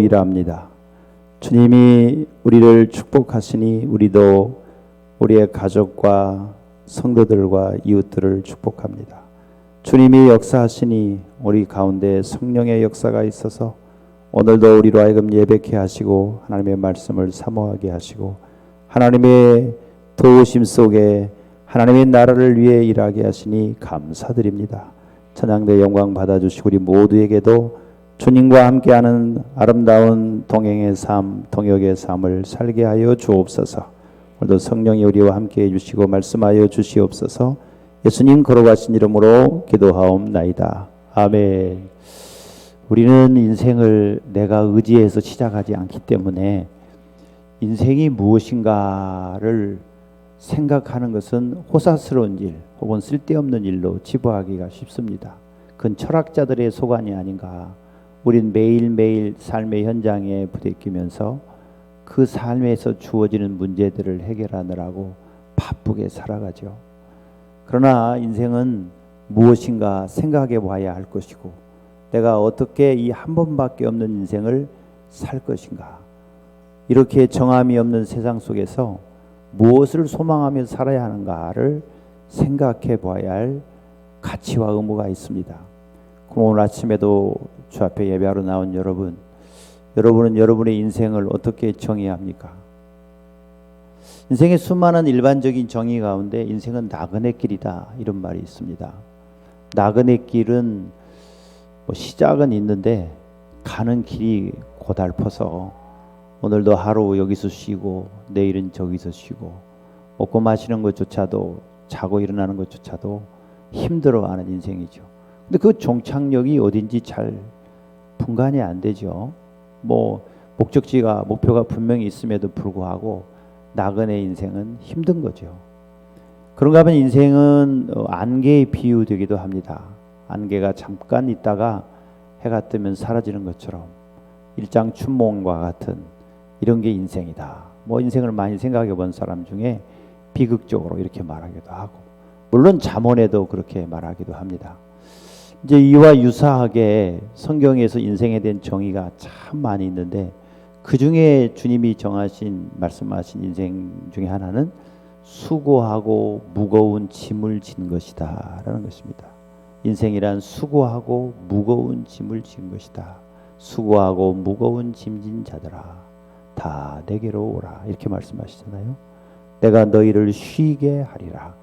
일합니다. 주님이 우리를 축복하시니 우리도 우리의 가족과 성도들과 이웃들을 축복합니다. 주님이 역사하시니 우리 가운데 성령의 역사가 있어서 오늘도 우리로 하여금 예배케 하시고 하나님의 말씀을 사모하게 하시고 하나님의 도우심 속에 하나님의 나라를 위해 일하게 하시니 감사드립니다. 찬양대 영광 받아주시고 우리 모두에게도 주님과 함께하는 아름다운 동행의 삶, 동역의 삶을 살게 하여 주옵소서. 오늘도 성령이 우리와 함께해 주시고 말씀하여 주시옵소서. 예수님 걸어가신 이름으로 기도하옵나이다. 아멘. 우리는 인생을 내가 의지해서 시작하지 않기 때문에 인생이 무엇인가를 생각하는 것은 호사스러운 일 혹은 쓸데없는 일로 치부하기가 쉽습니다. 그건 철학자들의 소관이 아닌가. 우린 매일매일 삶의 현장에 부대끼면서 그 삶에서 주어지는 문제들을 해결하느라고 바쁘게 살아가죠. 그러나 인생은 무엇인가 생각해 봐야 할 것이고 내가 어떻게 이 한 번밖에 없는 인생을 살 것인가. 이렇게 정함이 없는 세상 속에서 무엇을 소망하며 살아야 하는가를 생각해 봐야 할 가치와 의무가 있습니다. 그럼 오늘 아침에도 주 앞에 예배하러 나온 여러분은 여러분의 인생을 어떻게 정의해야 합니까? 인생의 수많은 일반적인 정의 가운데 인생은 나그네 길이다 이런 말이 있습니다. 나그네 길은 시작은 있는데 가는 길이 고달퍼서 오늘도 하루 여기서 쉬고 내일은 저기서 쉬고 먹고 마시는 것조차도 자고 일어나는 것조차도 힘들어하는 인생이죠. 근데 그 종착역이 어딘지 잘 분간이 안 되죠. 목표가 분명히 있음에도 불구하고 나그네 인생은 힘든 거죠. 그런가 하면 인생은 안개에 비유되기도 합니다. 안개가 잠깐 있다가 해가 뜨면 사라지는 것처럼 일장춘몽과 같은 이런 게 인생이다. 인생을 많이 생각해 본 사람 중에 비극적으로 이렇게 말하기도 하고 물론 잠언에도 그렇게 말하기도 합니다. 이제 이와 유사하게 성경에서 인생에 대한 정의가 참 많이 있는데 그 중에 주님이 말씀하신 인생 중에 하나는 수고하고 무거운 짐을 진 것이다 라는 것입니다. 인생이란 수고하고 무거운 짐을 진 것이다. 수고하고 무거운 짐진 자들아 다 내게로 오라 이렇게 말씀하시잖아요. 내가 너희를 쉬게 하리라.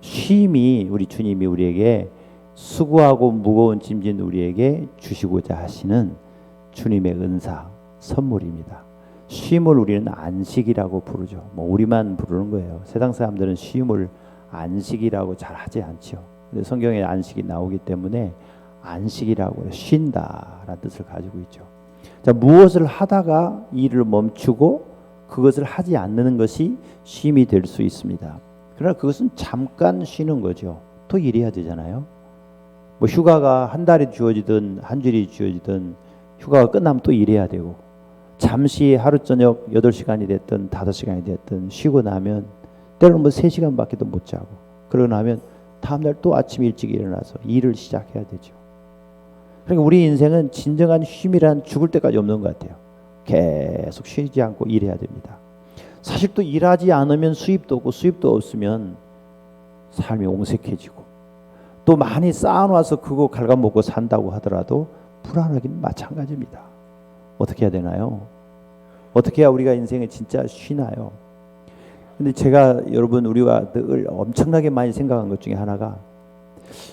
쉼이 우리 주님이 우리에게 수고하고 무거운 짐진 우리에게 주시고자 하시는 주님의 은사, 선물입니다. 쉼을 우리는 안식이라고 부르죠. 우리만 부르는 거예요. 세상 사람들은 쉼을 안식이라고 잘 하지 않죠. 근데 성경에 안식이 나오기 때문에 안식이라고 해요. 쉰다라는 뜻을 가지고 있죠. 자, 무엇을 하다가 일을 멈추고 그것을 하지 않는 것이 쉼이 될 수 있습니다. 그러나 그것은 잠깐 쉬는 거죠. 또 일해야 되잖아요. 휴가가 한 달이 주어지든 한 주일이 주어지든 휴가가 끝나면 또 일해야 되고 잠시 하루 저녁 8시간이 됐든 5시간이 됐든 쉬고 나면 때로는 3시간밖에도 못 자고 그러고 나면 다음날 또 아침 일찍 일어나서 일을 시작해야 되죠. 그러니까 우리 인생은 진정한 쉼이란 죽을 때까지 없는 것 같아요. 계속 쉬지 않고 일해야 됩니다. 사실 또 일하지 않으면 수입도 없고 수입도 없으면 삶이 옹색해지고 또 많이 쌓아놔서 그거 갉아먹고 산다고 하더라도 불안하기는 마찬가지입니다. 어떻게 해야 되나요? 어떻게 해야 우리가 인생에 진짜 쉬나요? 근데 제가 우리가 늘 엄청나게 많이 생각한 것 중에 하나가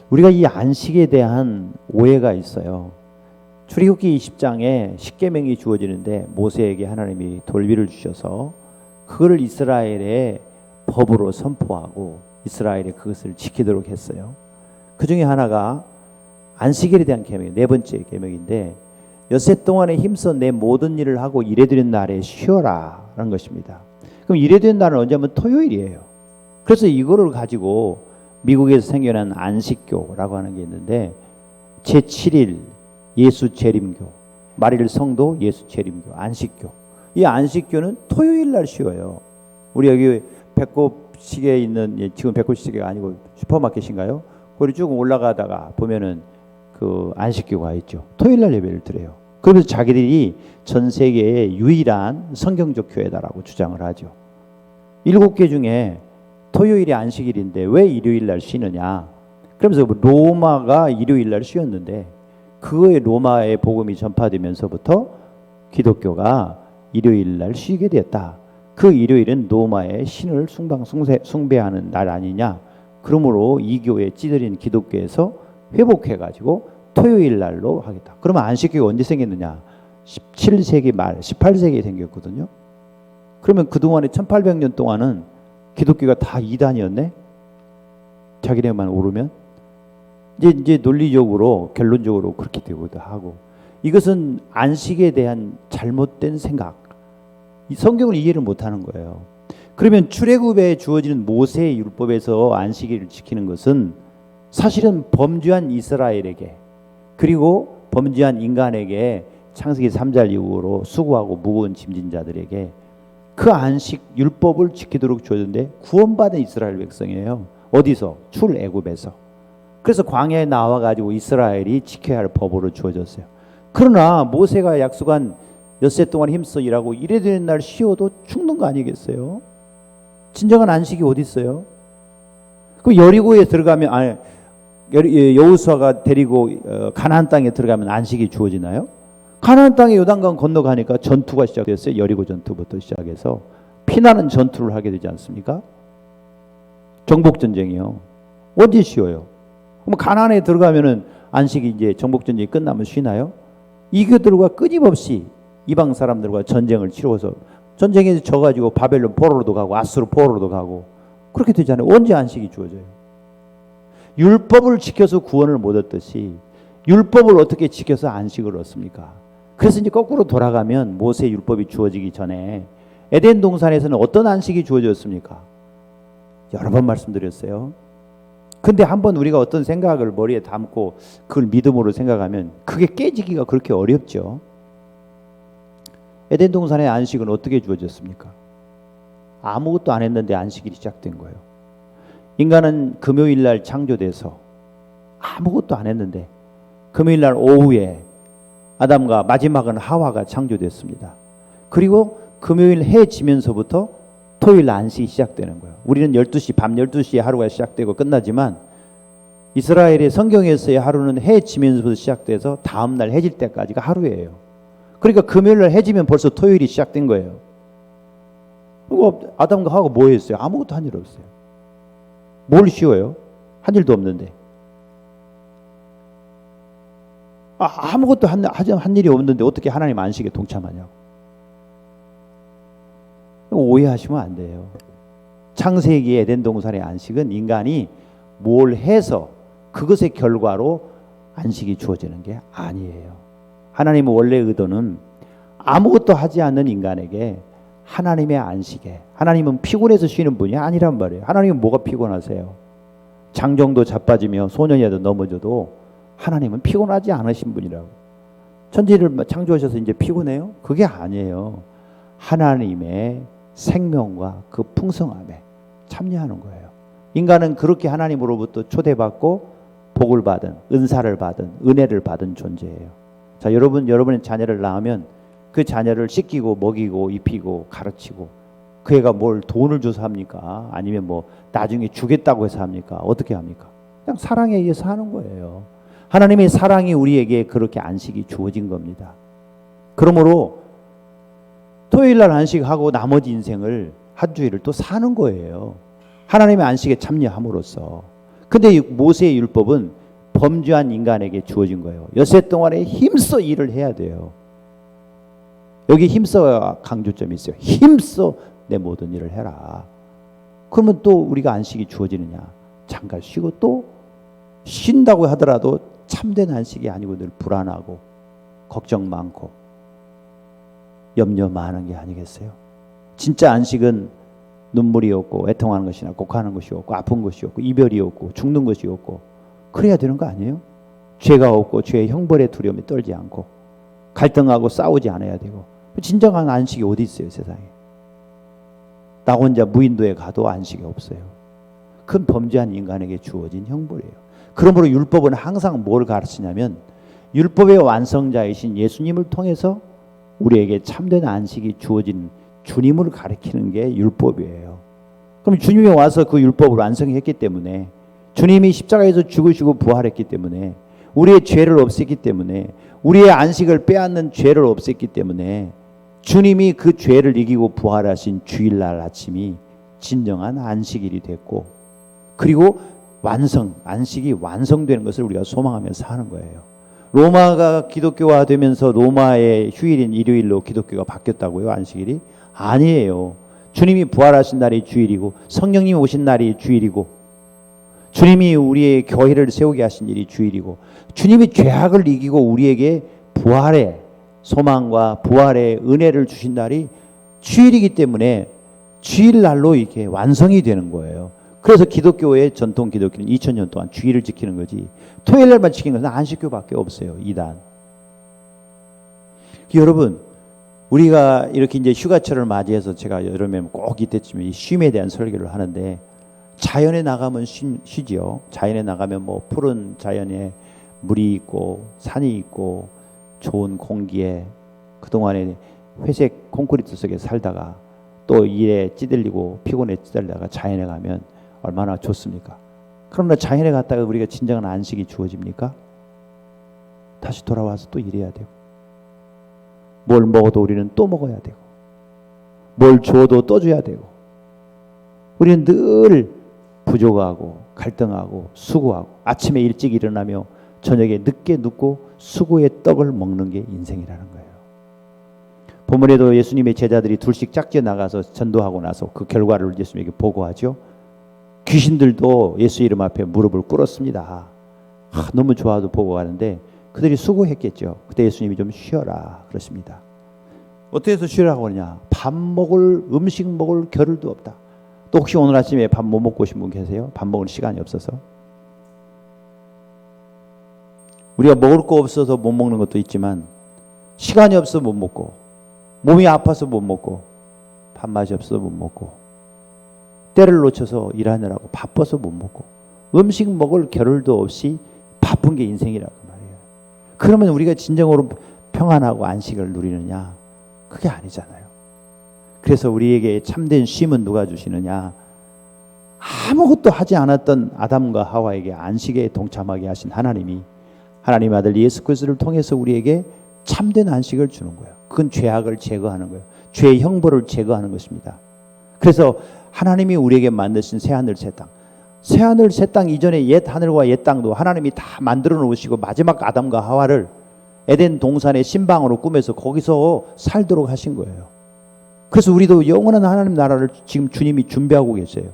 우리가 이 안식에 대한 오해가 있어요. 출애굽기 20장에 십계명이 주어지는데 모세에게 하나님이 돌비를 주셔서 그거를 이스라엘의 법으로 선포하고 이스라엘이 그것을 지키도록 했어요. 그 중에 하나가 안식일에 대한 계명, 4번째 계명인데 엿새 동안에 힘써 내 모든 일을 하고 일해드린 날에 쉬어라 라는 것입니다. 그럼 일해드린 날은 언제면 토요일이에요. 그래서 이거를 가지고 미국에서 생겨난 안식교라고 하는 게 있는데 제7일 예수 재림교, 말일 성도 예수 재림교, 안식교. 이 안식교는 토요일 날 쉬어요. 우리 여기 배꼽시계에 있는 지금 배꼽시계가 아니고 슈퍼마켓인가요? 거기 쭉 올라가다가 보면은 그 안식교가 있죠. 토요일 날 예배를 드려요. 그러면서 자기들이 전 세계의 유일한 성경적 교회다라고 주장을 하죠. 7개 중에 토요일이 안식일인데 왜 일요일 날 쉬느냐. 그러면서 로마가 일요일 날 쉬었는데 그거에 로마의 복음이 전파되면서부터 기독교가 일요일 날 쉬게 됐다. 그 일요일은 로마의 신을 숭배하는 날 아니냐. 그러므로 이 교회에 찌들인 기독교에서 회복해가지고 토요일 날로 하겠다. 그러면 안식교가 언제 생겼느냐? 17세기 말 18세기에 생겼거든요. 그러면 그동안에 1800년 동안은 기독교가 다 이단이었네? 자기네만 오르면? 이제 논리적으로 결론적으로 그렇게 되기도 하고, 이것은 안식에 대한 잘못된 생각, 이 성경을 이해를 못하는 거예요. 그러면 출애굽에 주어지는 모세의 율법에서 안식일을 지키는 것은 사실은 범죄한 이스라엘에게, 그리고 범죄한 인간에게 창세기 3장 이후로 수고하고 무거운 짐진 자들에게 그 안식 율법을 지키도록 주어졌는데, 구원받은 이스라엘 백성이에요. 어디서? 출애굽에서. 그래서 광야에 나와가지고 이스라엘이 지켜야 할 법으로 주어졌어요. 그러나 모세가 약속한 엿새 동안 힘써 일하고 이래 되는 날 쉬어도 죽는 거 아니겠어요? 진정한 안식이 어디 있어요? 그 여리고에 들어가면, 여호수아가 데리고 가나안 땅에 들어가면 안식이 주어지나요? 가나안 땅에 요단강 건너가니까 전투가 시작됐어요. 여리고 전투부터 시작해서 피나는 전투를 하게 되지 않습니까? 정복 전쟁이요. 언제 쉬어요? 그럼 가나안에 들어가면은 안식이 이제 정복 전쟁이 끝나면 쉬나요? 이교들과 끊임없이 이방 사람들과 전쟁을 치러서 전쟁에 져가지고 바벨론 포로로도 가고 아수르 포로로도 가고 그렇게 되잖아요. 언제 안식이 주어져요? 율법을 지켜서 구원을 못 얻듯이 율법을 어떻게 지켜서 안식을 얻습니까? 그래서 이제 거꾸로 돌아가면 모세 율법이 주어지기 전에 에덴 동산에서는 어떤 안식이 주어졌습니까? 여러 번 말씀드렸어요. 근데 한번 우리가 어떤 생각을 머리에 담고 그걸 믿음으로 생각하면 그게 깨지기가 그렇게 어렵죠. 에덴 동산의 안식은 어떻게 주어졌습니까? 아무것도 안 했는데 안식일이 시작된 거예요. 인간은 금요일 날 창조돼서 아무것도 안 했는데 금요일 날 오후에 아담과 마지막은 하와가 창조됐습니다. 그리고 금요일 해 지면서부터 토요일 안식이 시작되는 거예요. 우리는 12시, 밤 12시에 하루가 시작되고 끝나지만 이스라엘의 성경에서의 하루는 해 지면서부터 시작돼서 다음날 해질 때까지가 하루예요. 그러니까 금요일 날 해지면 벌써 토요일이 시작된 거예요. 그리고 아담과 하와가 뭐 했어요? 아무것도 한 일 없어요. 뭘 쉬워요? 한 일도 없는데. 아무것도 한 일이 없는데 어떻게 하나님 안식에 동참하냐고. 오해하시면 안 돼요. 창세기 에덴 동산의 안식은 인간이 뭘 해서 그것의 결과로 안식이 주어지는 게 아니에요. 하나님의 원래 의도는 아무것도 하지 않는 인간에게 하나님의 안식에, 하나님은 피곤해서 쉬는 분이 아니란 말이에요. 하나님은 뭐가 피곤하세요? 장정도 자빠지며 소년이라도 넘어져도 하나님은 피곤하지 않으신 분이라고. 천지를 창조하셔서 이제 피곤해요? 그게 아니에요. 하나님의 생명과 그 풍성함에 참여하는 거예요. 인간은 그렇게 하나님으로부터 초대받고 복을 받은, 은사를 받은, 은혜를 받은 존재예요. 자, 여러분의 자녀를 낳으면 그 자녀를 씻기고 먹이고 입히고 가르치고 그 애가 뭘 돈을 줘서 합니까? 아니면 뭐 나중에 주겠다고 해서 합니까? 어떻게 합니까? 그냥 사랑에 의해서 하는 거예요. 하나님의 사랑이 우리에게 그렇게 안식이 주어진 겁니다. 그러므로 토요일 날 안식하고 나머지 인생을 한 주일을 또 사는 거예요. 하나님의 안식에 참여함으로써. 근데 모세의 율법은 범죄한 인간에게 주어진 거예요. 엿새 동안에 힘써 일을 해야 돼요. 여기 힘써야 강조점이 있어요. 힘써 내 모든 일을 해라. 그러면 또 우리가 안식이 주어지느냐? 잠깐 쉬고 또 쉰다고 하더라도 참된 안식이 아니고 늘 불안하고 걱정 많고 염려 많은 게 아니겠어요? 진짜 안식은 눈물이 없고 애통하는 것이 없고 곡하는 것이 없고 아픈 것이 없고 이별이 없고 죽는 것이 없고 그래야 되는 거 아니에요? 죄가 없고 죄의 형벌의 두려움에 떨지 않고 갈등하고 싸우지 않아야 되고. 진정한 안식이 어디 있어요, 세상에? 나 혼자 무인도에 가도 안식이 없어요. 큰 범죄한 인간에게 주어진 형벌이에요. 그러므로 율법은 항상 뭘 가르치냐면 율법의 완성자이신 예수님을 통해서 우리에게 참된 안식이 주어진 주님을 가리키는 게 율법이에요. 그럼 주님이 와서 그 율법을 완성했기 때문에, 주님이 십자가에서 죽으시고 부활했기 때문에, 우리의 죄를 없앴기 때문에, 우리의 안식을 빼앗는 죄를 없앴기 때문에 주님이 그 죄를 이기고 부활하신 주일날 아침이 진정한 안식일이 됐고, 그리고 안식이 완성되는 것을 우리가 소망하면서 사는 거예요. 로마가 기독교화 되면서 로마의 휴일인 일요일로 기독교가 바뀌었다고요? 안식일이? 아니에요. 주님이 부활하신 날이 주일이고, 성령님이 오신 날이 주일이고, 주님이 우리의 교회를 세우게 하신 일이 주일이고, 주님이 죄악을 이기고 우리에게 부활의 소망과 부활의 은혜를 주신 날이 주일이기 때문에 주일날로 이렇게 완성이 되는 거예요. 그래서 기독교의 전통 기독교는 2000년 동안 주일을 지키는 거지, 토요일날만 지키는 것은 안식교밖에 없어요. 이단. 여러분, 우리가 이렇게 이제 휴가철을 맞이해서 제가 여름에 꼭 이때쯤에 이 쉼에 대한 설교를 하는데, 자연에 나가면 쉬지요. 자연에 나가면 뭐 푸른 자연에 물이 있고 산이 있고 좋은 공기에 그동안에 회색 콘크리트 속에 살다가 또 일에 찌들리고 피곤에 찌들다가 자연에 가면 얼마나 좋습니까? 그러나 자연에 갔다가 우리가 진정한 안식이 주어집니까? 다시 돌아와서 또 일해야 되고, 뭘 먹어도 우리는 또 먹어야 되고, 뭘 주어도 또 줘야 되고, 우리는 늘 부족하고 갈등하고 수고하고, 아침에 일찍 일어나며 저녁에 늦게 눕고 수고의 떡을 먹는 게 인생이라는 거예요. 본문에도 예수님의 제자들이 둘씩 짝지어 나가서 전도하고 나서 그 결과를 예수님에게 보고하죠. 귀신들도 예수 이름 앞에 무릎을 꿇었습니다. 너무 좋아도 보고 가는데 그들이 수고했겠죠. 그때 예수님이 좀 쉬어라 그러십니다. 어떻게 해서 쉬라고 하느냐? 음식 먹을 겨를도 없다. 또 혹시 오늘 아침에 밥 못 먹고 오신 분 계세요? 밥 먹을 시간이 없어서? 우리가 먹을 거 없어서 못 먹는 것도 있지만, 시간이 없어서 못 먹고, 몸이 아파서 못 먹고, 밥맛이 없어서 못 먹고, 때를 놓쳐서 일하느라고 바빠서 못 먹고, 음식 먹을 겨를도 없이 바쁜 게 인생이라고 말이에요. 그러면 우리가 진정으로 평안하고 안식을 누리느냐? 그게 아니잖아요. 그래서 우리에게 참된 쉼은 누가 주시느냐? 아무것도 하지 않았던 아담과 하와에게 안식에 동참하게 하신 하나님이, 하나님 아들 예수 그리스도를 통해서 우리에게 참된 안식을 주는 거예요. 그건 죄악을 제거하는 거예요. 죄의 형벌을 제거하는 것입니다. 그래서 하나님이 우리에게 만드신 새하늘 새 땅, 새하늘 새 땅 이전에 옛 하늘과 옛 땅도 하나님이 다 만들어 놓으시고 마지막 아담과 하와를 에덴 동산의 신방으로 꾸며서 거기서 살도록 하신 거예요. 그래서 우리도 영원한 하나님 나라를 지금 주님이 준비하고 계세요.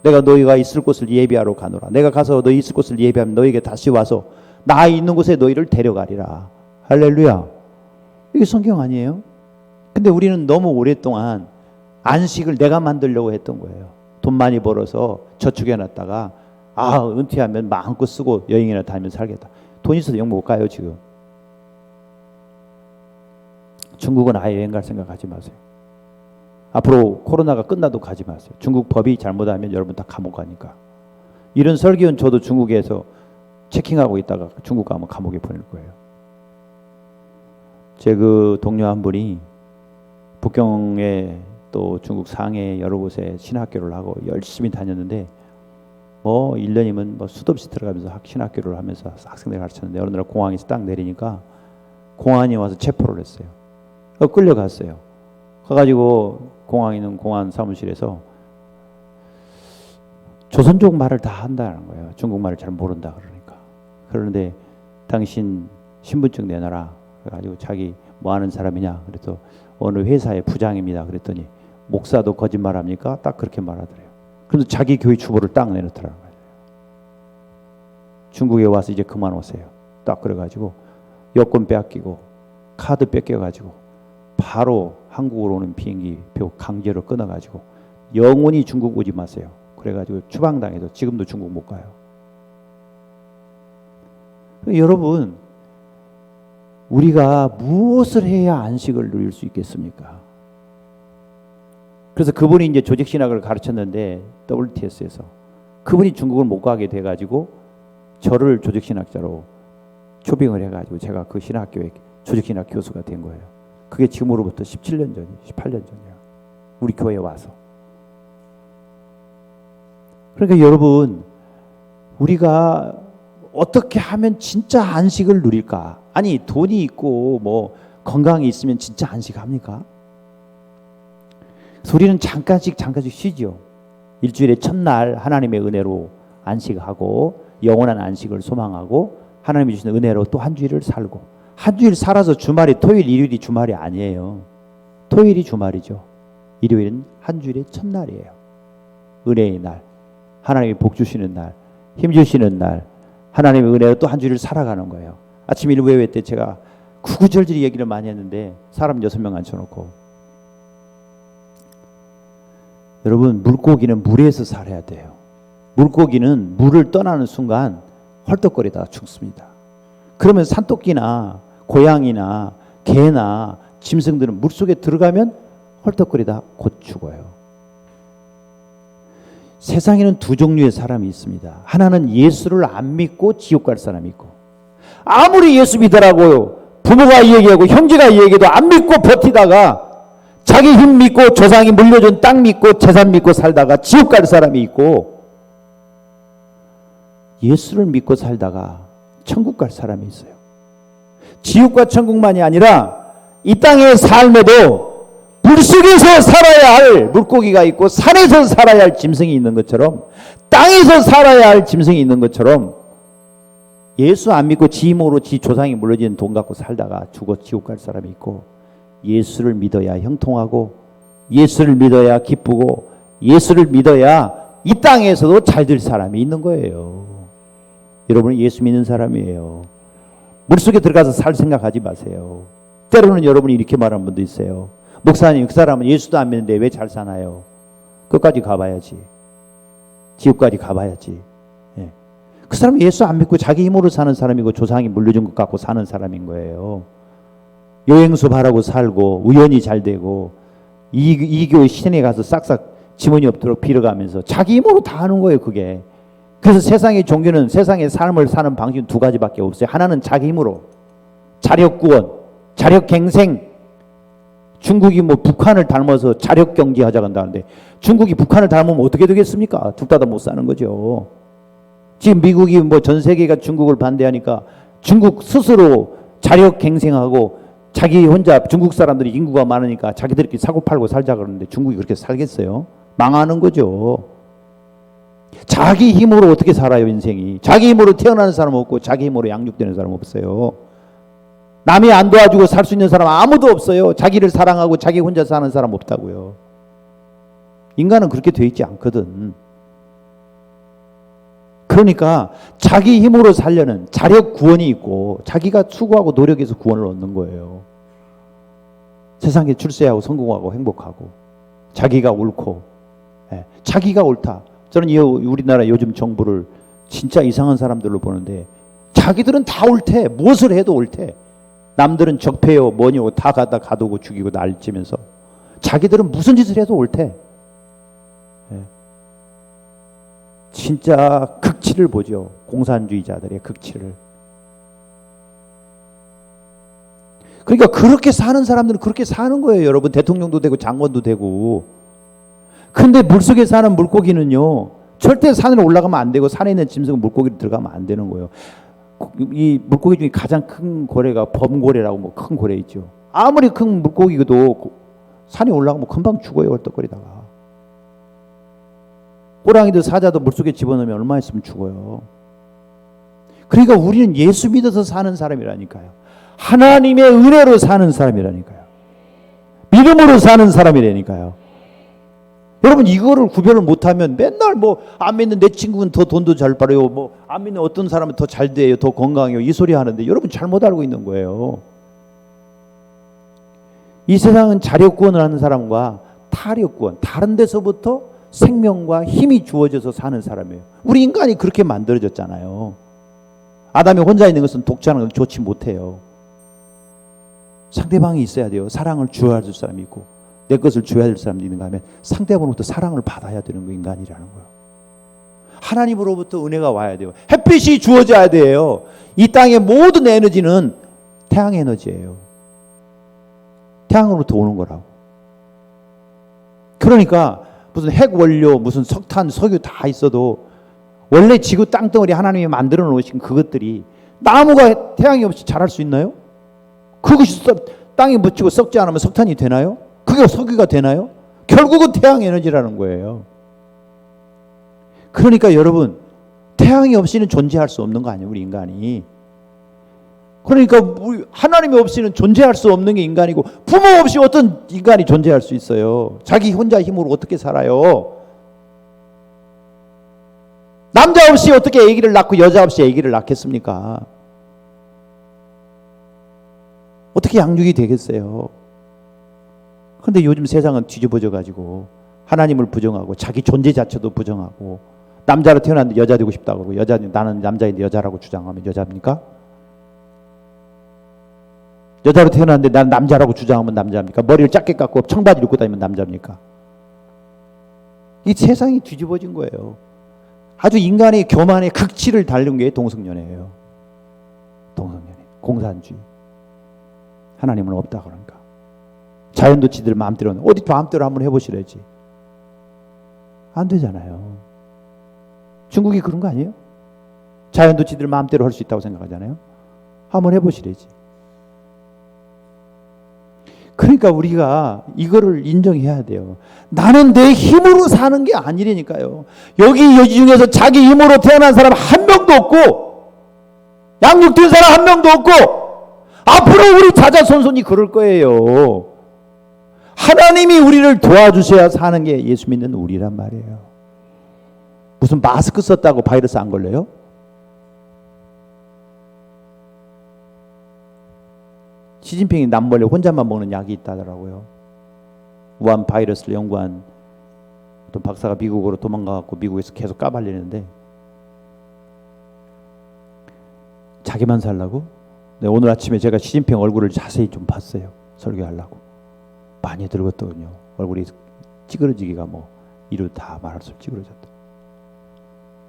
내가 너희가 있을 곳을 예비하러 가노라. 내가 가서 너희 있을 곳을 예비하면 너희에게 다시 와서 나 있는 곳에 너희를 데려가리라. 할렐루야. 이게 성경 아니에요? 근데 우리는 너무 오랫동안 안식을 내가 만들려고 했던 거예요. 돈 많이 벌어서 저축해놨다가 은퇴하면 마음껏 쓰고 여행이나 다니면서 살겠다. 돈 있어서 영국 못 가요 지금. 중국은 아예 여행 갈 생각하지 마세요. 앞으로 코로나가 끝나도 가지 마세요. 중국 법이 잘못하면 여러분 다 감옥 가니까. 이런 설교는 저도 중국에서 체킹하고 있다가 중국 가면 감옥에 보낼 거예요. 제 그 동료 한 분이 북경에 또 중국 상해 여러 곳에 신학교를 하고 열심히 다녔는데 1년이면 수도 없이 들어가면서 신학교를 하면서 학생들 가르쳤는데 어느 날 공항에서 딱 내리니까 공안이 와서 체포를 했어요. 끌려갔어요. 가가지고 공항에 있는 공안 사무실에서 조선족 말을 다 한다는 거예요. 중국말을 잘 모른다 그러니까. 그러는데 당신 신분증 내놔라. 그래가지고 자기 뭐 하는 사람이냐. 그래서 어느 회사의 부장입니다. 그랬더니 목사도 거짓말합니까? 딱 그렇게 말하더래요. 그래서 자기 교회 주보를 딱 내놓더라는 거예요. 중국에 와서 이제 그만 오세요. 딱 그래가지고 여권 빼앗기고 카드 뺏겨가지고 바로 한국으로 오는 비행기 표 강제로 끊어가지고 영원히 중국 오지 마세요. 그래가지고 추방당해서 지금도 중국 못 가요. 여러분, 우리가 무엇을 해야 안식을 누릴 수 있겠습니까? 그래서 그분이 이제 조직신학을 가르쳤는데 WTS에서 그분이 중국을 못 가게 돼가지고 저를 조직신학자로 초빙을 해가지고 제가 그 신학교에 조직신학 교수가 된 거예요. 그게 지금으로부터 17년 전이에요. 18년 전이에요. 우리 교회에 와서. 그러니까 여러분, 우리가 어떻게 하면 진짜 안식을 누릴까? 아니, 돈이 있고 뭐 건강이 있으면 진짜 안식합니까? 그래서 우리는 잠깐씩 쉬죠. 일주일의 첫날 하나님의 은혜로 안식하고 영원한 안식을 소망하고 하나님이 주신 은혜로 또 한 주일을 살고, 한 주일 살아서 주말이 토요일 일요일이 주말이 아니에요. 토요일이 주말이죠. 일요일은 한 주일의 첫날이에요. 은혜의 날, 하나님이 복 주시는 날, 힘 주시는 날, 하나님의 은혜로 또 한 주일을 살아가는 거예요. 아침 일부 예배 때 제가 구구절절히 얘기를 많이 했는데 사람 6명 앉혀놓고, 여러분, 물고기는 물에서 살아야 돼요. 물고기는 물을 떠나는 순간 헐떡거리다가 죽습니다. 그러면 산토끼나 고양이나 개나 짐승들은 물속에 들어가면 헐떡거리다 곧 죽어요. 세상에는 두 종류의 사람이 있습니다. 하나는 예수를 안 믿고 지옥 갈 사람이 있고, 아무리 예수 믿으라고요, 부모가 얘기하고 형제가 얘기해도 안 믿고 버티다가 자기 힘 믿고 조상이 물려준 땅 믿고 재산 믿고 살다가 지옥 갈 사람이 있고, 예수를 믿고 살다가 천국 갈 사람이 있어요. 지옥과 천국만이 아니라 이 땅의 삶에도 물속에서 살아야 할 물고기가 있고 산에서 살아야 할 짐승이 있는 것처럼, 땅에서 살아야 할 짐승이 있는 것처럼, 예수 안 믿고 지 힘으로 지 조상이 물려진 돈 갖고 살다가 죽어 지옥 갈 사람이 있고, 예수를 믿어야 형통하고 예수를 믿어야 기쁘고 예수를 믿어야 이 땅에서도 잘 될 사람이 있는 거예요. 여러분은 예수 믿는 사람이에요. 물속에 들어가서 살 생각하지 마세요. 때로는 여러분이 이렇게 말하는 분도 있어요. 목사님, 그 사람은 예수도 안 믿는데 왜 잘 사나요? 끝까지 가봐야지. 지옥까지 가봐야지. 예. 그 사람은 예수 안 믿고 자기 힘으로 사는 사람이고 조상이 물려준 것 갖고 사는 사람인 거예요. 여행수 바라고 살고 우연히 잘 되고 이 교회 시내에 가서 싹싹 지문이 없도록 빌어가면서 자기 힘으로 다 하는 거예요. 그게. 그래서 세상의 종교는, 세상의 삶을 사는 방식은 두 가지밖에 없어요. 하나는 자기 힘으로 자력구원, 자력갱생. 중국이 뭐 북한을 닮아서 자력경제 하자고 한다는데 중국이 북한을 닮으면 어떻게 되겠습니까? 둘 다 못 사는 거죠. 지금 미국이 뭐 전 세계가 중국을 반대하니까 중국 스스로 자력갱생하고 자기 혼자, 중국 사람들이 인구가 많으니까 자기들끼리 사고팔고 살자 그러는데 중국이 그렇게 살겠어요? 망하는 거죠. 자기 힘으로 어떻게 살아요, 인생이? 자기 힘으로 태어나는 사람 없고 자기 힘으로 양육되는 사람 없어요. 남이 안 도와주고 살 수 있는 사람 아무도 없어요. 자기를 사랑하고 자기 혼자 사는 사람 없다고요. 인간은 그렇게 돼 있지 않거든. 그러니까 자기 힘으로 살려는 자력 구원이 있고 자기가 수고하고 노력해서 구원을 얻는 거예요. 세상에 출세하고 성공하고 행복하고 자기가 옳고, 자기가 옳다. 저는 이 우리나라 요즘 정부를 진짜 이상한 사람들로 보는데 자기들은 다 옳대. 무엇을 해도 옳대. 남들은 적폐요 뭐니요 다 갖다 가두고 죽이고 날치면서 자기들은 무슨 짓을 해도 옳대. 진짜 극치를 보죠. 공산주의자들의 극치를. 그러니까 그렇게 사는 사람들은 그렇게 사는 거예요. 여러분, 대통령도 되고 장관도 되고. 근데 물속에 사는 물고기는요, 절대 산으로 올라가면 안 되고 산에 있는 짐승은 물고기로 들어가면 안 되는 거예요. 이 물고기 중에 가장 큰 고래가 범고래라고 뭐 큰 고래 있죠. 아무리 큰 물고기도 산에 올라가면 금방 죽어요. 헐떡거리다가. 호랑이도 사자도 물속에 집어넣으면 얼마 있으면 죽어요. 그러니까 우리는 예수 믿어서 사는 사람이라니까요. 하나님의 은혜로 사는 사람이라니까요. 믿음으로 사는 사람이라니까요. 여러분, 이거를 구별을 못하면 맨날 뭐 안 믿는 내 친구는 더 돈도 잘 벌어요, 뭐 안 믿는 어떤 사람은 더 잘 돼요, 더 건강해요, 이 소리 하는데 여러분 잘못 알고 있는 거예요. 이 세상은 자력구원을 하는 사람과 타력구원, 다른 데서부터 생명과 힘이 주어져서 사는 사람이에요. 우리 인간이 그렇게 만들어졌잖아요. 아담이 혼자 있는 것은 독자는 걸 좋지 못해요. 상대방이 있어야 돼요. 사랑을 주어야 될 사람이 있고 내 것을 줘야 될 사람이 있는가 하면 상대방으로부터 사랑을 받아야 되는 거 인간이라는 거예요. 하나님으로부터 은혜가 와야 돼요. 햇빛이 주어져야 돼요. 이 땅의 모든 에너지는 태양 에너지예요. 태양으로부터 오는 거라고. 그러니까 무슨 핵 원료, 무슨 석탄, 석유 다 있어도 원래 지구 땅덩어리 하나님이 만들어 놓으신 그것들이 나무가 태양이 없이 자랄 수 있나요? 그것이 땅에 묻히고 썩지 않으면 석탄이 되나요? 그게 석유가 되나요? 결국은 태양 에너지라는 거예요. 그러니까 여러분, 태양이 없이는 존재할 수 없는 거 아니에요, 우리 인간이. 그러니까 하나님이 없이는 존재할 수 없는 게 인간이고, 부모 없이 어떤 인간이 존재할 수 있어요? 자기 혼자 힘으로 어떻게 살아요? 남자 없이 어떻게 아기를 낳고 여자 없이 아기를 낳겠습니까? 어떻게 양육이 되겠어요? 그런데 요즘 세상은 뒤집어져 가지고 하나님을 부정하고 자기 존재 자체도 부정하고, 남자로 태어났는데 여자 되고 싶다고 그러고, 나는 남자인데 여자라고 주장하면 여자입니까? 여자로 태어났는데 난 남자라고 주장하면 남자입니까? 머리를 짧게 깎고 청바지 입고 다니면 남자입니까? 이 세상이 뒤집어진 거예요. 아주 인간의 교만의 극치를 달린 게 동성연애예요. 동성연애, 공산주의. 하나님은 없다 그러니까. 자연도 지들 마음대로, 어디 마음대로 한번 해보시래지. 안 되잖아요. 중국이 그런 거 아니에요? 자연도 지들 마음대로 할 수 있다고 생각하잖아요. 한번 해보시래지. 그러니까 우리가 이거를 인정해야 돼요. 나는 내 힘으로 사는 게 아니라니까요. 여기 중에서 자기 힘으로 태어난 사람 한 명도 없고, 양육된 사람 한 명도 없고, 앞으로 우리 자자손손이 그럴 거예요. 하나님이 우리를 도와주셔야 사는 게 예수 믿는 우리란 말이에요. 무슨 마스크 썼다고 바이러스 안 걸려요? 시진핑이 남몰래 혼자만 먹는 약이 있다더라고요. 우한 바이러스를 연구한 어떤 박사가 미국으로 도망가갖고 미국에서 계속 까발리는데, 자기만 살라고? 네, 오늘 아침에 제가 시진핑 얼굴을 자세히 좀 봤어요. 설교하려고. 많이 늙었더군요. 얼굴이 찌그러지기가 뭐 이루 다 말할 수 없이 찌그러졌다.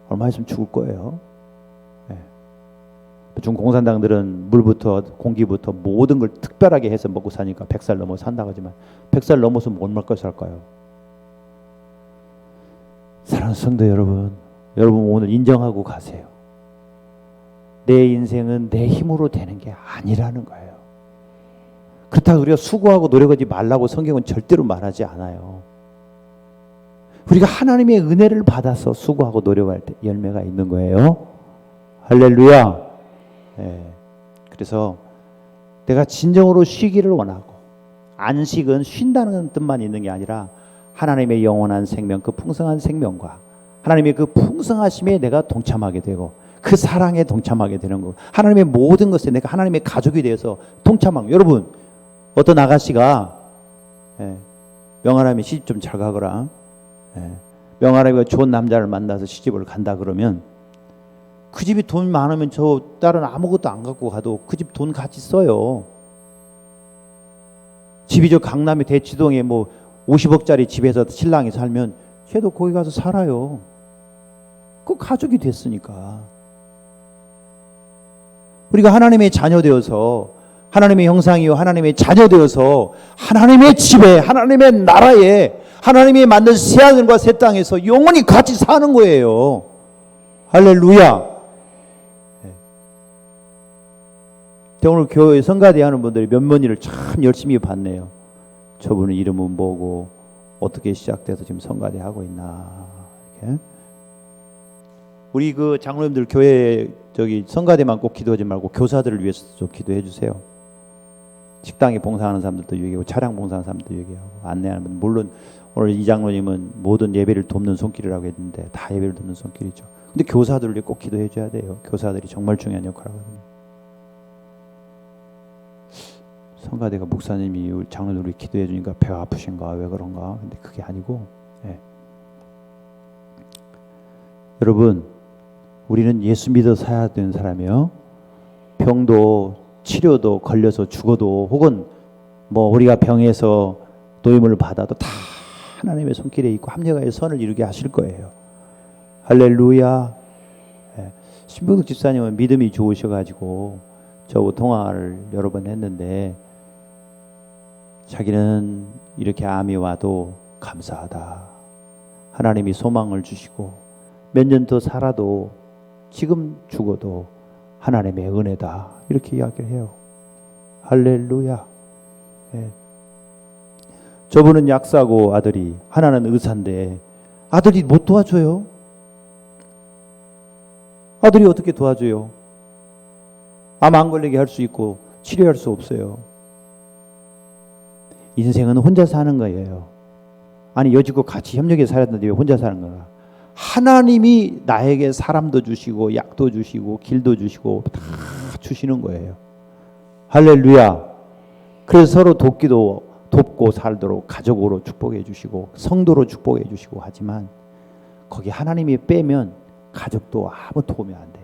얼마 있으면 죽을 거예요. 네. 중국 공산당들은 물부터 공기부터 모든 걸 특별하게 해서 먹고 사니까 100살 넘어 산다고 하지만 100살 넘어서 뭘 먹고 살까요? 사랑하는 성도 여러분, 여러분 오늘 인정하고 가세요. 내 인생은 내 힘으로 되는 게 아니라는 거예요. 그렇다고 우리가 수고하고 노력하지 말라고 성경은 절대로 말하지 않아요. 우리가 하나님의 은혜를 받아서 수고하고 노력할 때 열매가 있는 거예요. 할렐루야. 네. 그래서 내가 진정으로 쉬기를 원하고, 안식은 쉰다는 뜻만 있는 게 아니라 하나님의 영원한 생명, 그 풍성한 생명과 하나님의 그 풍성하심에 내가 동참하게 되고 그 사랑에 동참하게 되는 거. 하나님의 모든 것에 내가 하나님의 가족이 되어서 동참하는. 여러분, 어떤 아가씨가 명아람이 시집 좀 잘 가거라. 명아람이가 좋은 남자를 만나서 시집을 간다 그러면 그 집이 돈 많으면 저 딸은 아무것도 안 갖고 가도 그 집 돈 같이 써요. 집이 저 강남의 대치동에 뭐 50억짜리 집에서 신랑이 살면 걔도 거기 가서 살아요. 그 가족이 됐으니까. 우리가 하나님의 자녀 되어서, 하나님의 형상이요 하나님의 자녀 되어서 하나님의 집에, 하나님의 나라에, 하나님이 만든 새하늘과 새 땅에서 영원히 같이 사는 거예요. 할렐루야. 오늘 교회 성가대 하는 분들이 면면이를 참 열심히 봤네요. 저분의 이름은 뭐고 어떻게 시작돼서 지금 성가대 하고 있나. 이렇게. 우리 그 장로님들 교회 저기 성가대만 꼭 기도하지 말고 교사들을 위해서도 기도해 주세요. 식당에 봉사하는 사람들도 얘기하고 차량 봉사하는 사람들도 얘기하고 안내하는 분, 물론 오늘 이 장로님은 모든 예배를 돕는 손길이라고 했는데 다 예배를 돕는 손길이죠. 근데 교사들을 위해 꼭 기도해 줘야 돼요. 교사들이 정말 중요한 역할을 하거든요. 성가대가 목사님이 우리 장로들을 기도해 주니까 배가 아프신가 왜 그런가? 근데 그게 아니고, 여러분, 우리는 예수 믿어 살아야 되는 사람이에요. 병도 치료도 걸려서 죽어도, 혹은 뭐 우리가 병에서 노임을 받아도 다 하나님의 손길에 있고 합력하여 선을 이루게 하실 거예요. 할렐루야. 예. 신봉덕 집사님은 믿음이 좋으셔가지고 저하고 통화를 여러 번 했는데 자기는 이렇게 암이 와도 감사하다. 하나님이 소망을 주시고 몇 년 더 살아도 지금 죽어도 하나님의 은혜다. 이렇게 이야기를 해요. 할렐루야. 예. 저분은 약사고 아들이, 하나는 의사인데 아들이 못 도와줘요. 아들이 어떻게 도와줘요? 암 안 걸리게 할 수 있고 치료할 수 없어요. 인생은 혼자 사는 거예요. 아니 여지껏 같이 협력해서 살았는데 왜 혼자 사는 거야? 하나님이 나에게 사람도 주시고 약도 주시고 길도 주시고 다 주시는 거예요. 할렐루야. 그래서 서로 돕고 살도록 가족으로 축복해 주시고 성도로 축복해 주시고 하지만 거기 하나님이 빼면 가족도 아무 도움이 안 돼.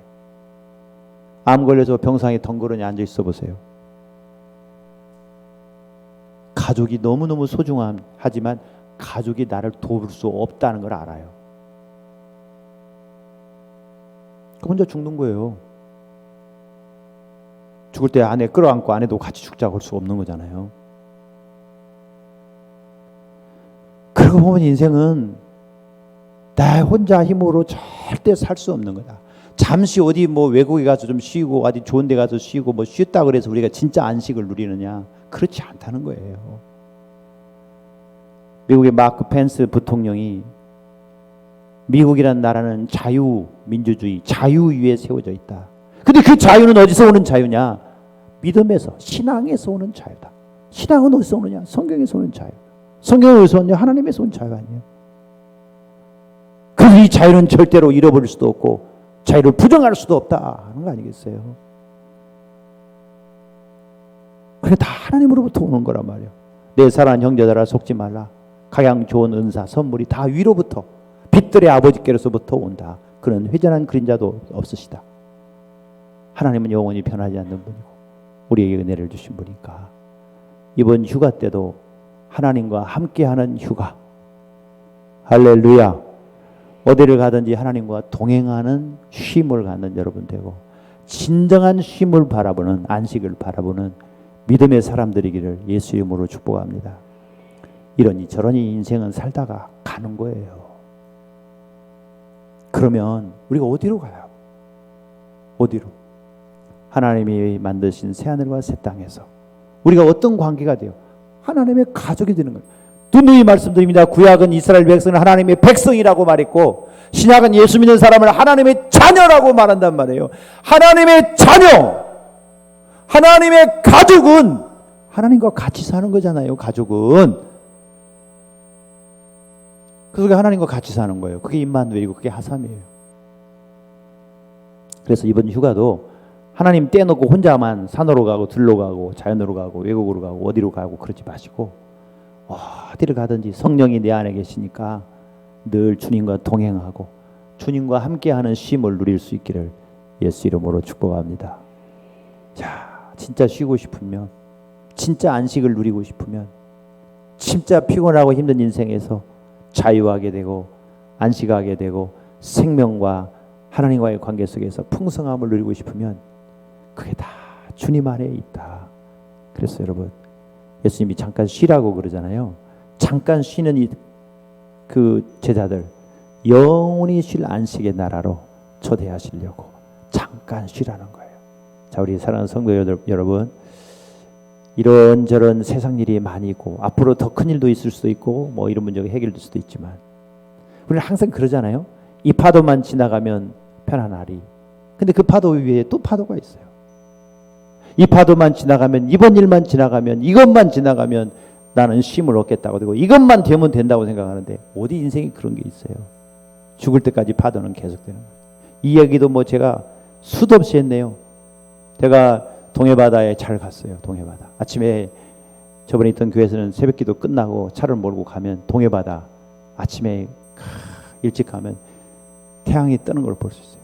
암 걸려서 병상에 덩그러니 앉아 있어 보세요. 가족이 너무너무 소중하지만 가족이 나를 도울 수 없다는 걸 알아요. 혼자 죽는 거예요. 죽을 때 아내 끌어안고 아내도 같이 죽자고 할 수 없는 거잖아요. 그러고 보면 인생은 나 혼자 힘으로 절대 살 수 없는 거다. 잠시 어디 뭐 외국에 가서 좀 쉬고 어디 좋은 데 가서 쉬고 뭐 쉬었다 그래서 우리가 진짜 안식을 누리느냐? 그렇지 않다는 거예요. 미국의 마크 펜스 부통령이 미국이라는 나라는 자유민주주의, 자유 위에 세워져 있다. 근데 그 자유는 어디서 오는 자유냐? 믿음에서, 신앙에서 오는 자유다. 신앙은 어디서 오느냐? 성경에서 오는 자유. 성경은 어디서 오느냐? 하나님에서 온 자유 아니에요. 그래서 이 자유는 절대로 잃어버릴 수도 없고 자유를 부정할 수도 없다 하는 거 아니겠어요? 그게 다 하나님으로부터 오는 거란 말이에요. 내 사랑하는 형제들아 속지 말라. 가장 좋은 은사, 선물이 다 위로부터 빛들의 아버지께로서부터 온다. 그런 회전한 그림자도 없으시다. 하나님은 영원히 변하지 않는 분이고 우리에게 은혜를 주신 분이니까 이번 휴가 때도 하나님과 함께하는 휴가. 할렐루야. 어디를 가든지 하나님과 동행하는 쉼을 갖는 여러분 되고 진정한 쉼을 바라보는, 안식을 바라보는 믿음의 사람들이기를 예수 이름으로 축복합니다. 이러니 저러니 인생은 살다가 가는 거예요. 그러면 우리가 어디로 가요? 어디로? 하나님이 만드신 새하늘과 새 땅에서 우리가 어떤 관계가 돼요? 하나님의 가족이 되는 거예요. 누누이 말씀드립니다. 구약은 이스라엘 백성을 하나님의 백성이라고 말했고 신약은 예수 믿는 사람을 하나님의 자녀라고 말한단 말이에요. 하나님의 자녀, 하나님의 가족은 하나님과 같이 사는 거잖아요. 가족은. 그게 하나님과 같이 사는 거예요. 그게 임마누엘이고 그게 하삼이에요. 그래서 이번 휴가도 하나님 떼놓고 혼자만 산으로 가고 들로 가고 자연으로 가고 외국으로 가고 어디로 가고 그러지 마시고 어디를 가든지 성령이 내 안에 계시니까 늘 주님과 동행하고 주님과 함께하는 쉼을 누릴 수 있기를 예수 이름으로 축복합니다. 자, 진짜 쉬고 싶으면, 진짜 안식을 누리고 싶으면, 진짜 피곤하고 힘든 인생에서 자유하게 되고 안식하게 되고 생명과 하나님과의 관계 속에서 풍성함을 누리고 싶으면 그게 다 주님 안에 있다. 그래서 여러분 예수님이 잠깐 쉬라고 그러잖아요. 잠깐 쉬는 그 제자들 영원히 쉴 안식의 나라로 초대하시려고 잠깐 쉬라는 거예요. 자, 우리 사랑하는 성도 여러분, 이런저런 세상 일이 많이 있고 앞으로 더 큰 일도 있을 수도 있고 뭐 이런 문제가 해결될 수도 있지만 우리는 항상 그러잖아요. 이 파도만 지나가면 편안하리. 근데 그 파도 위에 또 파도가 있어요. 이 파도만 지나가면, 이번 일만 지나가면, 이것만 지나가면 나는 쉼을 얻겠다고 되고 이것만 되면 된다고 생각하는데 어디 인생에 그런 게 있어요. 죽을 때까지 파도는 계속되는 거예요. 이 얘기도 뭐 제가 수도 없이 했네요. 제가 동해바다에 잘 갔어요. 동해바다. 아침에 저번에 있던 교회에서는 새벽기도 끝나고 차를 몰고 가면 동해바다 아침에 일찍 가면 태양이 뜨는 걸 볼 수 있어요.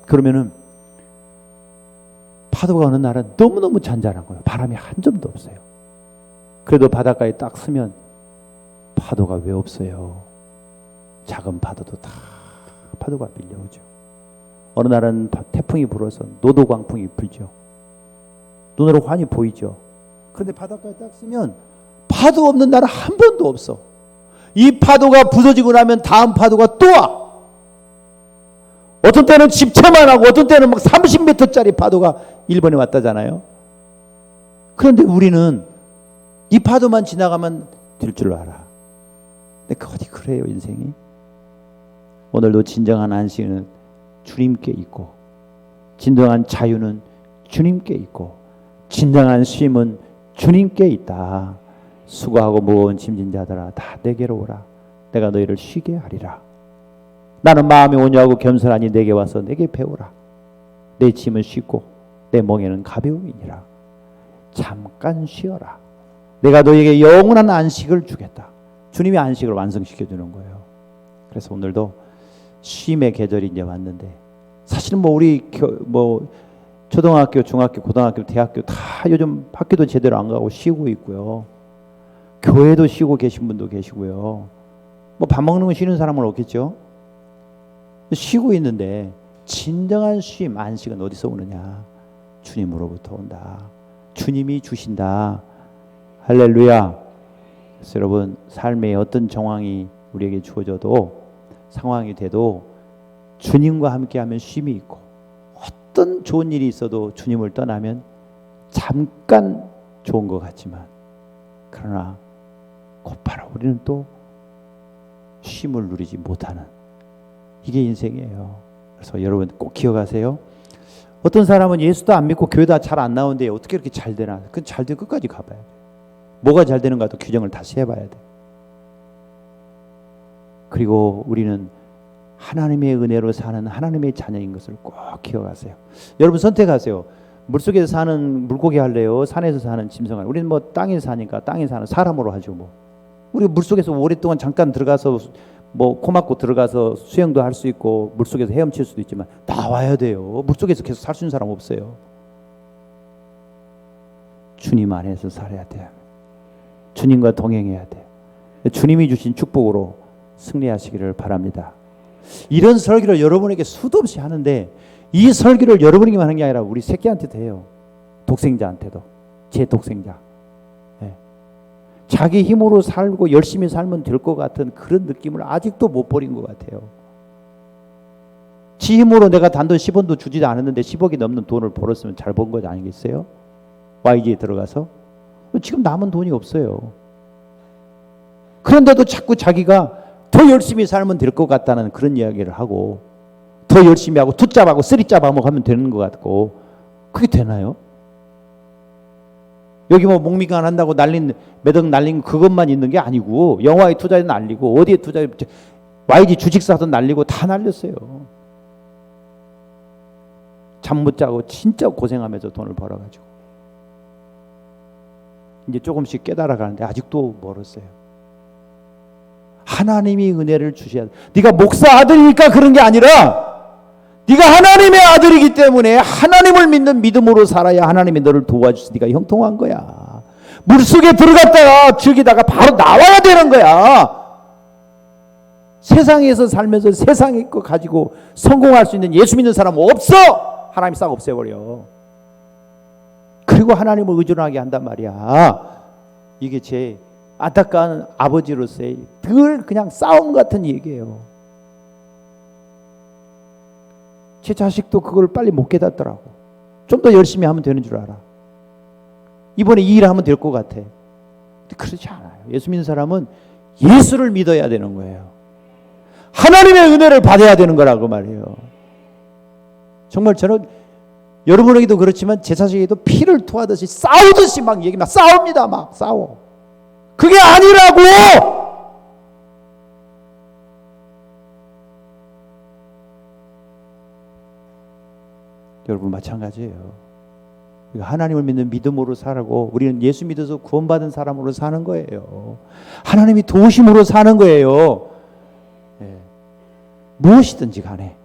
그러면은 파도가 어느 날은 너무너무 잔잔한 거예요. 바람이 한 점도 없어요. 그래도 바닷가에 딱 서면 파도가 왜 없어요? 작은 파도도 다 파도가 밀려오죠. 어느 날은 태풍이 불어서 노도광풍이 불죠. 눈으로 환히 보이죠. 그런데 바닷가에 딱 쓰면 파도 없는 날은 한 번도 없어. 이 파도가 부서지고 나면 다음 파도가 또 와. 어떤 때는 집채만 하고 어떤 때는 막 30m짜리 파도가 일본에 왔다잖아요. 그런데 우리는 이 파도만 지나가면 될 줄 알아. 근데 어디 그래요, 인생이? 오늘도 진정한 안식은 주님께 있고, 진정한 자유는 주님께 있고, 진정한 쉼은 주님께 있다. 수고하고 무거운 짐진 자들아 다 내게로 오라. 내가 너희를 쉬게 하리라. 나는 마음이 온유하고 겸손하니 내게 와서 내게 배우라. 내 짐은 쉽고 내 멍에는 가벼움이니라. 잠깐 쉬어라. 내가 너에게 영원한 안식을 주겠다. 주님이 안식을 완성시켜 주는 거예요. 그래서 오늘도 쉼의 계절이 이제 왔는데, 사실은 우리 초등학교, 중학교, 고등학교, 대학교 다 요즘 학교도 제대로 안 가고 쉬고 있고요. 교회도 쉬고 계신 분도 계시고요. 밥 먹는 거 쉬는 사람은 없겠죠. 쉬고 있는데 진정한 쉼, 안식은 어디서 오느냐? 주님으로부터 온다. 주님이 주신다. 할렐루야. 그래서 여러분, 삶의 어떤 정황이 우리에게 주어져도, 상황이 돼도 주님과 함께하면 쉼이 있고, 어떤 좋은 일이 있어도 주님을 떠나면 잠깐 좋은 것 같지만, 그러나 곧바로 우리는 또 쉼을 누리지 못하는, 이게 인생이에요. 그래서 여러분 꼭 기억하세요. 어떤 사람은 예수도 안 믿고 교회도 잘 안 나오는데 어떻게 이렇게 잘 되나? 그 잘 될 끝까지 가봐야 돼. 뭐가 잘 되는가도 규정을 다시 해봐야 돼. 그리고 우리는 하나님의 은혜로 사는 하나님의 자녀인 것을 꼭 기억하세요. 여러분 선택하세요. 물속에서 사는 물고기 할래요? 산에서 사는 짐승 할래요? 우리는 땅에 사니까 땅에 사는 사람으로 하죠. 우리 물속에서 오랫동안 잠깐 들어가서 코 막고 들어가서 수영도 할 수 있고 물속에서 헤엄칠 수도 있지만 나와야 돼요. 물속에서 계속 살 수 있는 사람 없어요. 주님 안에서 살아야 돼요. 주님과 동행해야 돼요. 주님이 주신 축복으로 승리하시기를 바랍니다. 이런 설교를 여러분에게 수도 없이 하는데, 이 설교를 여러분에게만 하는 게 아니라 우리 새끼한테도 해요. 독생자한테도. 제 독생자. 자기 힘으로 살고 열심히 살면 될 것 같은 그런 느낌을 아직도 못 버린 것 같아요. 지 힘으로 내가 단돈 10원도 주지도 않았는데 10억이 넘는 돈을 벌었으면 잘 번 거 아니겠어요? YG에 들어가서. 지금 남은 돈이 없어요. 그런데도 자꾸 자기가 더 열심히 살면 될 것 같다는 그런 이야기를 하고, 더 열심히 하고 투잡하고 쓰리잡하고 하면 되는 것 같고, 그게 되나요? 여기 목미관 한다고 매덕 날린 그것만 있는 게 아니고, 영화에 투자해도 날리고, 어디에 투자해, YG 주식사도 날리고 다 날렸어요. 잠 못 자고 진짜 고생하면서 돈을 벌어가지고 이제 조금씩 깨달아가는데 아직도 멀었어요. 하나님이 은혜를 주셔야 돼. 네가 목사 아들이니까 그런 게 아니라, 네가 하나님의 아들이기 때문에 하나님을 믿는 믿음으로 살아야 하나님이 너를 도와주셔서 네가 형통한 거야. 물속에 들어갔다가 즐기다가 바로 나와야 되는 거야. 세상에서 살면서 세상의 거 가지고 성공할 수 있는 예수 믿는 사람은 없어. 하나님이 싹 없애버려. 그리고 하나님을 의존하게 한단 말이야. 이게 제 안타까운 아버지로서의 늘 그냥 싸움 같은 얘기예요. 제 자식도 그걸 빨리 못 깨닫더라고. 좀 더 열심히 하면 되는 줄 알아. 이번에 이 일 하면 될 것 같아. 근데 그렇지 않아요. 예수 믿는 사람은 예수를 믿어야 되는 거예요. 하나님의 은혜를 받아야 되는 거라고 말해요. 정말 저는 여러분에게도 그렇지만 제 자식에게도 피를 토하듯이 싸우듯이 막 싸웁니다. 막 싸워. 그게 아니라고! 여러분 마찬가지예요. 하나님을 믿는 믿음으로 살고, 우리는 예수 믿어서 구원받은 사람으로 사는 거예요. 하나님이 도우심으로 사는 거예요. 네. 무엇이든지 간에,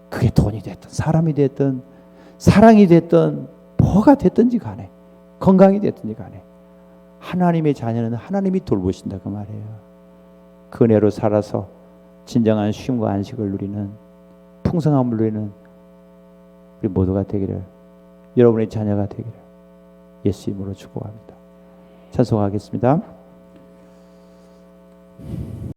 그게 돈이 됐든 사람이 됐든 사랑이 됐든 뭐가 됐든지 간에, 건강이 됐든지 간에 하나님의 자녀는 하나님이 돌보신다 그 말이에요. 그 은혜로 살아서 진정한 쉼과 안식을 누리는, 풍성함을 누리는 우리 모두가 되기를, 여러분의 자녀가 되기를 예수 이름으로 축복합니다. 찬송하겠습니다.